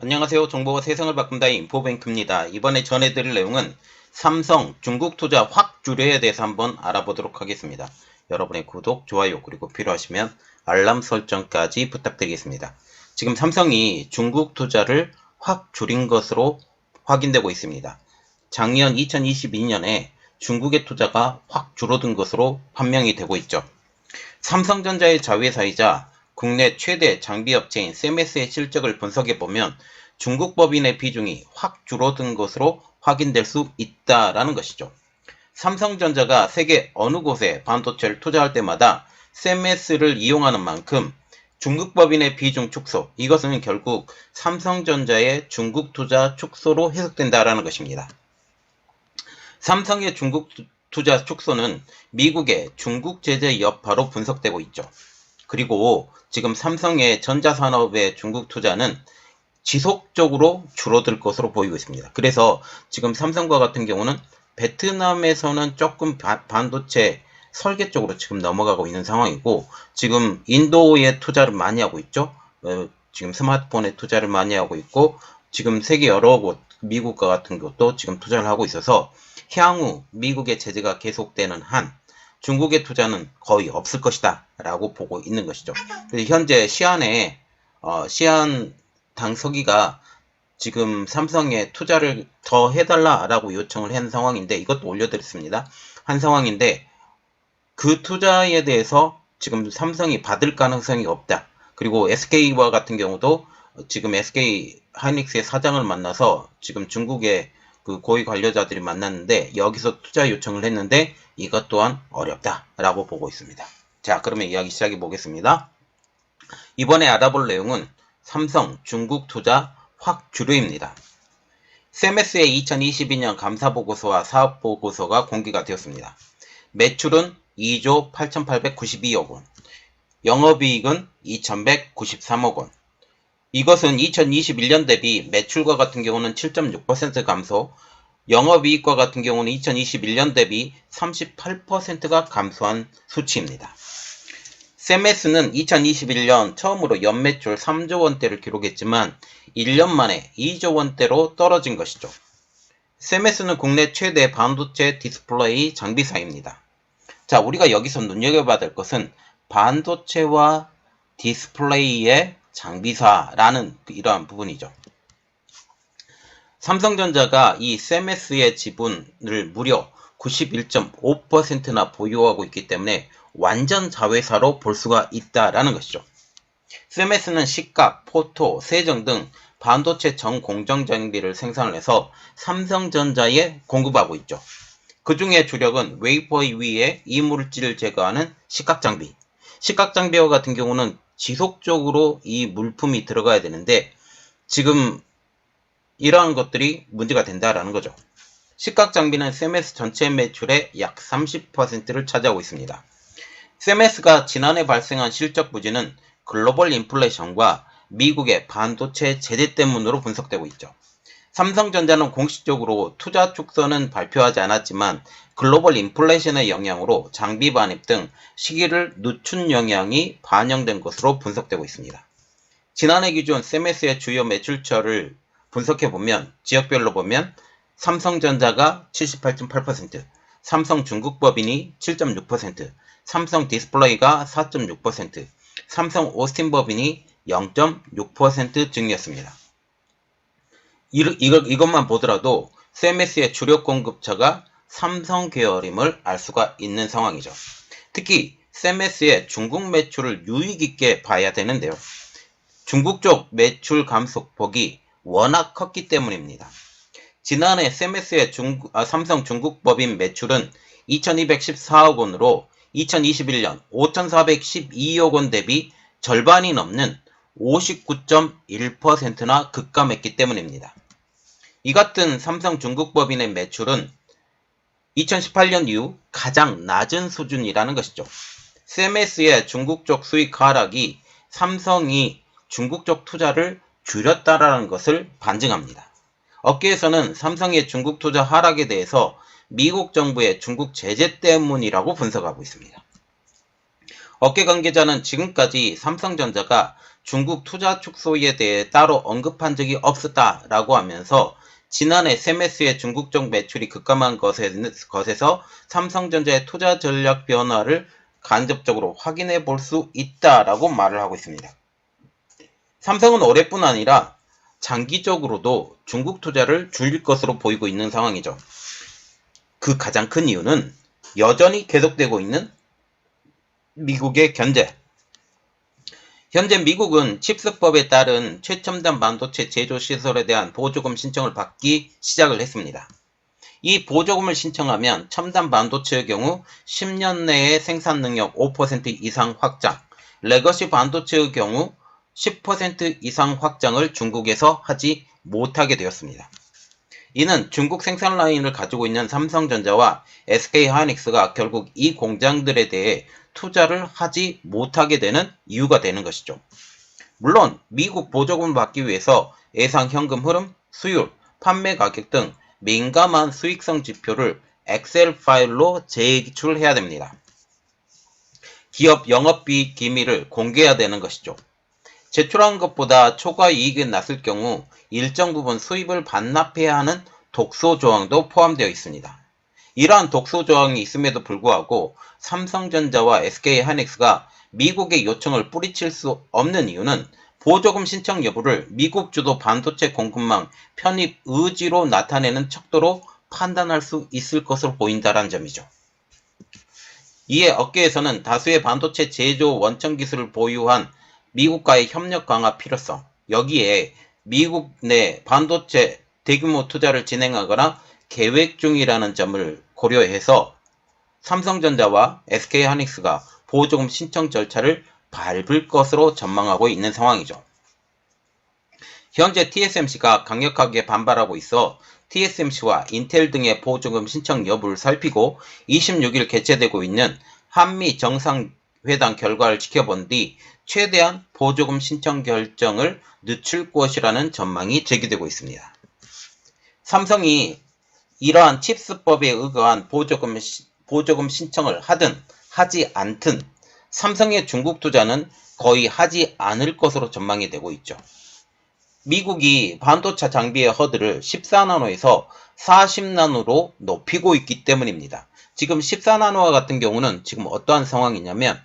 안녕하세요. 정보가 세상을 바꾼다 인포뱅크입니다. 이번에 전해드릴 내용은 삼성 중국 투자 확 줄여에 대해서 한번 알아보도록 하겠습니다. 여러분의 구독, 좋아요, 그리고 필요하시면 알람 설정까지 부탁드리겠습니다. 지금 삼성이 중국 투자를 확 줄인 것으로 확인되고 있습니다. 작년 2022년에 중국의 투자가 확 줄어든 것으로 판명이 되고 있죠. 삼성전자의 자회사이자 국내 최대 장비업체인 세메스의 실적을 분석해보면 중국 법인의 비중이 확 줄어든 것으로 확인될 수 있다라는 것이죠. 삼성전자가 세계 어느 곳에 반도체를 투자할 때마다 세메스를 이용하는 만큼 중국 법인의 비중 축소, 이것은 결국 삼성전자의 중국 투자 축소로 해석된다라는 것입니다. 삼성의 중국 투자 축소는 미국의 중국 제재 여파로 분석되고 있죠. 그리고 지금 삼성의 전자산업의 중국 투자는 지속적으로 줄어들 것으로 보이고 있습니다. 그래서 지금 삼성과 같은 경우는 베트남에서는 조금 반도체 설계 쪽으로 지금 넘어가고 있는 상황이고, 지금 인도에 투자를 많이 하고 있죠. 지금 스마트폰에 투자를 많이 하고 있고, 지금 세계 여러 곳, 미국과 같은 곳도 지금 투자를 하고 있어서 향후 미국의 제재가 계속되는 한 중국의 투자는 거의 없을 것이다 라고 보고 있는 것이죠. 현재 시안 당서기가 지금 삼성에 투자를 더 해달라라고 요청을 한 상황인데, 이것도 올려드렸습니다. 한 상황인데, 그 투자에 대해서 지금 삼성이 받을 가능성이 없다. 그리고 SK와 같은 경우도 지금 SK 하이닉스의 사장을 만나서 지금 중국의 그 고위 관료자들이 만났는데, 여기서 투자 요청을 했는데 이것 또한 어렵다라고 보고 있습니다. 자, 그러면 이야기 시작해 보겠습니다. 이번에 알아볼 내용은 삼성 중국 투자 확 줄여입니다. 세메스의 2022년 감사보고서와 사업보고서가 공개가 되었습니다. 매출은 2조 8,892억 원, 영업이익은 2,193억 원. 이것은 2021년 대비 매출과 같은 경우는 7.6% 감소, 영업이익과 같은 경우는 2021년 대비 38%가 감소한 수치입니다. 세메스는 2021년 처음으로 연매출 3조 원대를 기록했지만 1년 만에 2조 원대로 떨어진 것이죠. 세메스는 국내 최대 반도체 디스플레이 장비사입니다. 자, 우리가 여기서 눈여겨봐야 될 것은 반도체와 디스플레이의 장비사라는 이러한 부분이죠. 삼성전자가 이 세메스의 지분을 무려 91.5%나 보유하고 있기 때문에 완전 자회사로 볼 수가 있다라는 것이죠. 세메스는 식각, 포토, 세정 등 반도체 전공정 장비를 생산을 해서 삼성전자에 공급하고 있죠. 그 중에 주력은 웨이퍼 위에 이물질을 제거하는 식각 장비. 식각 장비와 같은 경우는 지속적으로 이 물품이 들어가야 되는데 지금 이러한 것들이 문제가 된다라는 거죠. 식각 장비는 세메스 전체 매출의 약 30%를 차지하고 있습니다. 세메스가 지난해 발생한 실적 부진은 글로벌 인플레이션과 미국의 반도체 제재 때문으로 분석되고 있죠. 삼성전자는 공식적으로 투자 축소는 발표하지 않았지만 글로벌 인플레이션의 영향으로 장비 반입 등 시기를 늦춘 영향이 반영된 것으로 분석되고 있습니다. 지난해 기준 세메스의 주요 매출처를 분석해보면 지역별로 보면 삼성전자가 78.8%, 삼성 중국법인이 7.6%, 삼성 디스플레이가 4.6%, 삼성 오스틴법인이 0.6% 증이었습니다. 이것만 보더라도 세메스의 주력 공급처가 삼성 계열임을 알 수가 있는 상황이죠. 특히 세메스의 중국 매출을 유익 있게 봐야 되는데요. 중국 쪽 매출 감소폭이 워낙 컸기 때문입니다. 지난해 세메스의 삼성 중국법인 매출은 2214억 원으로 2021년 5412억 원 대비 절반이 넘는 59.1%나 급감했기 때문입니다. 이 같은 삼성 중국법인의 매출은 2018년 이후 가장 낮은 수준이라는 것이죠. 세메스의 중국 쪽 수익 하락이 삼성이 중국 쪽 투자를 줄였다라는 것을 반증합니다. 업계에서는 삼성의 중국 투자 하락에 대해서 미국 정부의 중국 제재 때문이라고 분석하고 있습니다. 업계 관계자는 지금까지 삼성전자가 중국 투자 축소에 대해 따로 언급한 적이 없었다라고 하면서 지난해 세메스의 중국 쪽 매출이 급감한 것에서 삼성전자의 투자 전략 변화를 간접적으로 확인해 볼 수 있다라고 말을 하고 있습니다. 삼성은 올해뿐 아니라 장기적으로도 중국 투자를 줄일 것으로 보이고 있는 상황이죠. 그 가장 큰 이유는 여전히 계속되고 있는 미국의 견제. 현재 미국은 칩스법에 따른 최첨단 반도체 제조 시설에 대한 보조금 신청을 받기 시작을 했습니다. 이 보조금을 신청하면 첨단 반도체의 경우 10년 내에 생산 능력 5% 이상 확장, 레거시 반도체의 경우 10% 이상 확장을 중국에서 하지 못하게 되었습니다. 이는 중국 생산 라인을 가지고 있는 삼성전자와 SK하이닉스가 결국 이 공장들에 대해 투자를 하지 못하게 되는 이유가 되는 것이죠. 물론 미국 보조금을 받기 위해서 예상 현금 흐름, 수율, 판매 가격 등 민감한 수익성 지표를 엑셀 파일로 제출해야 됩니다. 기업 영업이익 기밀을 공개해야 되는 것이죠. 제출한 것보다 초과 이익이 났을 경우 일정 부분 수입을 반납해야 하는 독소 조항도 포함되어 있습니다. 이러한 독소 조항이 있음에도 불구하고 삼성전자와 SK하이닉스가 미국의 요청을 뿌리칠 수 없는 이유는 보조금 신청 여부를 미국 주도 반도체 공급망 편입 의지로 나타내는 척도로 판단할 수 있을 것으로 보인다는 점이죠. 이에 업계에서는 다수의 반도체 제조 원천 기술을 보유한 미국과의 협력 강화 필요성, 여기에 미국 내 반도체 대규모 투자를 진행하거나 계획 중이라는 점을 고려해서 삼성전자와 SK하이닉스가 보조금 신청 절차를 밟을 것으로 전망하고 있는 상황이죠. 현재 TSMC가 강력하게 반발하고 있어 TSMC와 인텔 등의 보조금 신청 여부를 살피고 26일 개최되고 있는 한미 정상회담 결과를 지켜본 뒤 최대한 보조금 신청 결정을 늦출 것이라는 전망이 제기되고 있습니다. 삼성이 이러한 칩스법에 의거한 보조금 신청을 하든 하지 않든 삼성의 중국 투자는 거의 하지 않을 것으로 전망이 되고 있죠. 미국이 반도체 장비의 허들을 14나노에서 40나노로 높이고 있기 때문입니다. 지금 14나노와 같은 경우는 지금 어떠한 상황이냐면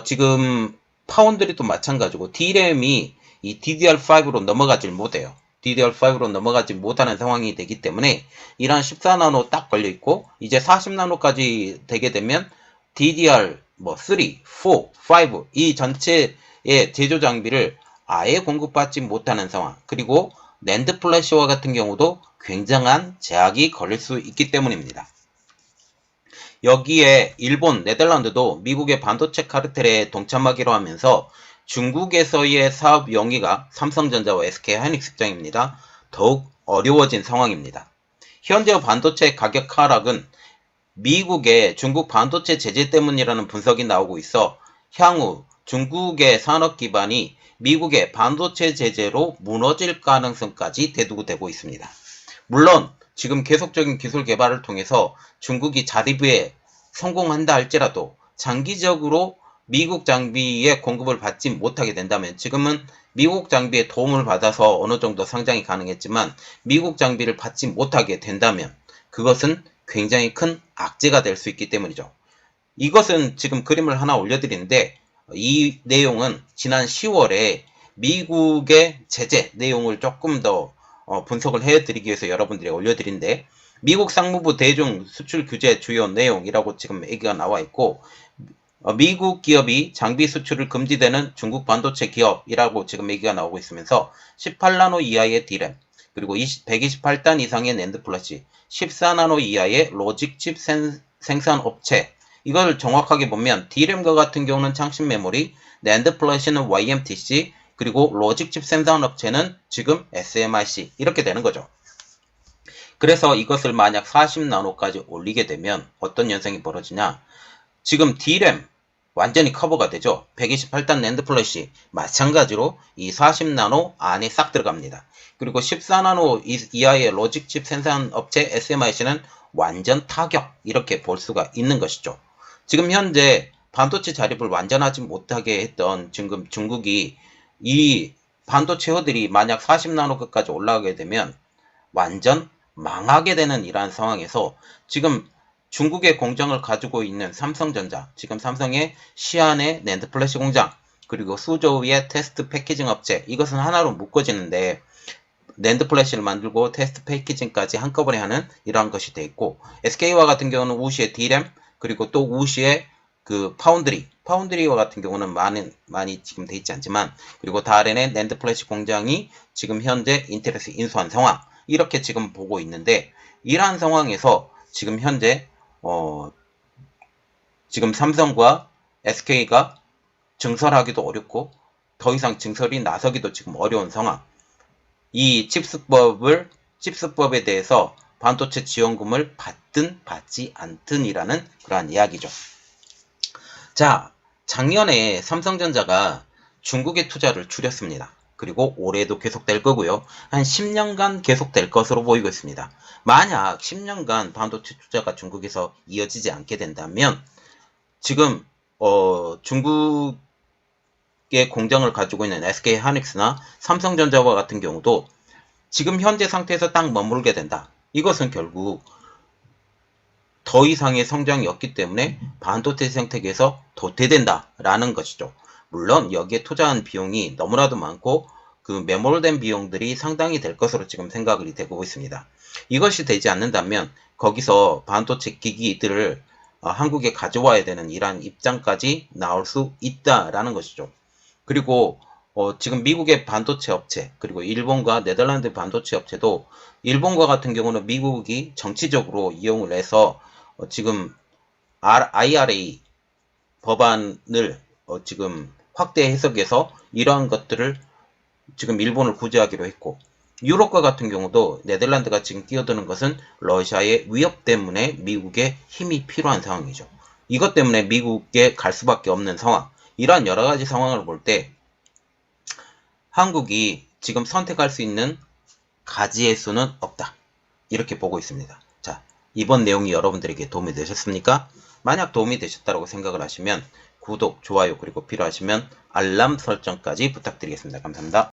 지금 파운드리도 마찬가지고 D램이 이 DDR5로 넘어가질 못해요. DDR5로 넘어가지 못하는 상황이 되기 때문에 이러한 14나노 딱 걸려있고 이제 40나노까지 되게 되면 DDR 3, 4, 5 이 전체의 제조 장비를 아예 공급받지 못하는 상황, 그리고 낸드 플래시와 같은 경우도 굉장한 제약이 걸릴 수 있기 때문입니다. 여기에 일본, 네덜란드도 미국의 반도체 카르텔에 동참하기로 하면서 중국에서의 사업 영위가 삼성전자와 SK하이닉스 입장입니다. 더욱 어려워진 상황입니다. 현재 반도체 가격 하락은 미국의 중국 반도체 제재 때문이라는 분석이 나오고 있어 향후 중국의 산업 기반이 미국의 반도체 제재로 무너질 가능성까지 대두되고 있습니다. 물론 지금 계속적인 기술 개발을 통해서 중국이 자리부에 성공한다 할지라도 장기적으로 미국 장비의 공급을 받지 못하게 된다면, 지금은 미국 장비의 도움을 받아서 어느 정도 성장이 가능했지만 미국 장비를 받지 못하게 된다면 그것은 굉장히 큰 악재가 될 수 있기 때문이죠. 이것은 지금 그림을 하나 올려드리는데, 이 내용은 지난 10월에 미국의 제재 내용을 조금 더 분석을 해드리기 위해서 여러분들이 올려드린데, 미국 상무부 대중 수출 규제 주요 내용이라고 지금 얘기가 나와 있고, 미국 기업이 장비 수출을 금지되는 중국 반도체 기업이라고 지금 얘기가 나오고 있으면서 18나노 이하의 D램, 그리고 128단 이상의 낸드 플래시, 14나노 이하의 로직 칩 생산 업체, 이걸 정확하게 보면 D램과 같은 경우는 창신 메모리, 낸드 플래시는 YMTC, 그리고 로직 칩 생산 업체는 지금 SMIC, 이렇게 되는 거죠. 그래서 이것을 만약 40나노까지 올리게 되면 어떤 현상이 벌어지냐, 지금 D램 완전히 커버가 되죠. 128단 낸드 플래시 마찬가지로 이 40나노 안에 싹 들어갑니다. 그리고 14나노 이하의 로직 칩 생산 업체 SMIC는 완전 타격, 이렇게 볼 수가 있는 것이죠. 지금 현재 반도체 자립을 완전하지 못하게 했던 지금 중국이 이 반도체어들이 만약 40나노급까지 올라가게 되면 완전 망하게 되는 이러한 상황에서 지금 중국의 공장을 가지고 있는 삼성전자, 지금 삼성의 시안의 낸드 플래시 공장, 그리고 수저우의 테스트 패키징 업체, 이것은 하나로 묶어지는데 낸드 플래시를 만들고 테스트 패키징까지 한꺼번에 하는 이러한 것이 돼 있고, SK와 같은 경우는 우시의 D램, 그리고 또 우시의 그 파운드리와 같은 경우는 많이 지금 돼 있지 않지만, 그리고 다른의 낸드 플래시 공장이 지금 현재 인텔에서 인수한 상황, 이렇게 지금 보고 있는데, 이러한 상황에서 지금 현재 지금 삼성과 SK가 증설하기도 어렵고 더 이상 증설이 나서기도 지금 어려운 상황. 이 칩스법에 대해서 반도체 지원금을 받든 받지 않든이라는 그러한 이야기죠. 자, 작년에 삼성전자가 중국의 투자를 줄였습니다. 그리고 올해도 계속될 거고요. 한 10년간 계속될 것으로 보이고 있습니다. 만약 10년간 반도체 투자가 중국에서 이어지지 않게 된다면 지금 중국의 공장을 가지고 있는 SK 하이닉스나 삼성전자와 같은 경우도 지금 현재 상태에서 딱 머물게 된다. 이것은 결국 더 이상의 성장이 없기 때문에 반도체 생태계에서 도태된다라는 것이죠. 물론 여기에 투자한 비용이 너무나도 많고 그 매몰된 비용들이 상당히 될 것으로 지금 생각이 되고 있습니다. 이것이 되지 않는다면 거기서 반도체 기기들을 한국에 가져와야 되는 이러한 입장까지 나올 수 있다라는 것이죠. 그리고 지금 미국의 반도체 업체, 그리고 일본과 네덜란드 반도체 업체도 일본과 같은 경우는 미국이 정치적으로 이용을 해서 지금 IRA 법안을 지금 확대 해석해서 이러한 것들을 지금 일본을 구제하기로 했고, 유럽과 같은 경우도 네덜란드가 지금 끼어드는 것은 러시아의 위협 때문에 미국의 힘이 필요한 상황이죠. 이것 때문에 미국에 갈 수밖에 없는 상황. 이러한 여러 가지 상황을 볼 때 한국이 지금 선택할 수 있는 가지의 수는 없다. 이렇게 보고 있습니다. 자, 이번 내용이 여러분들에게 도움이 되셨습니까? 만약 도움이 되셨다고 생각을 하시면 구독, 좋아요, 그리고 필요하시면 알람 설정까지 부탁드리겠습니다. 감사합니다.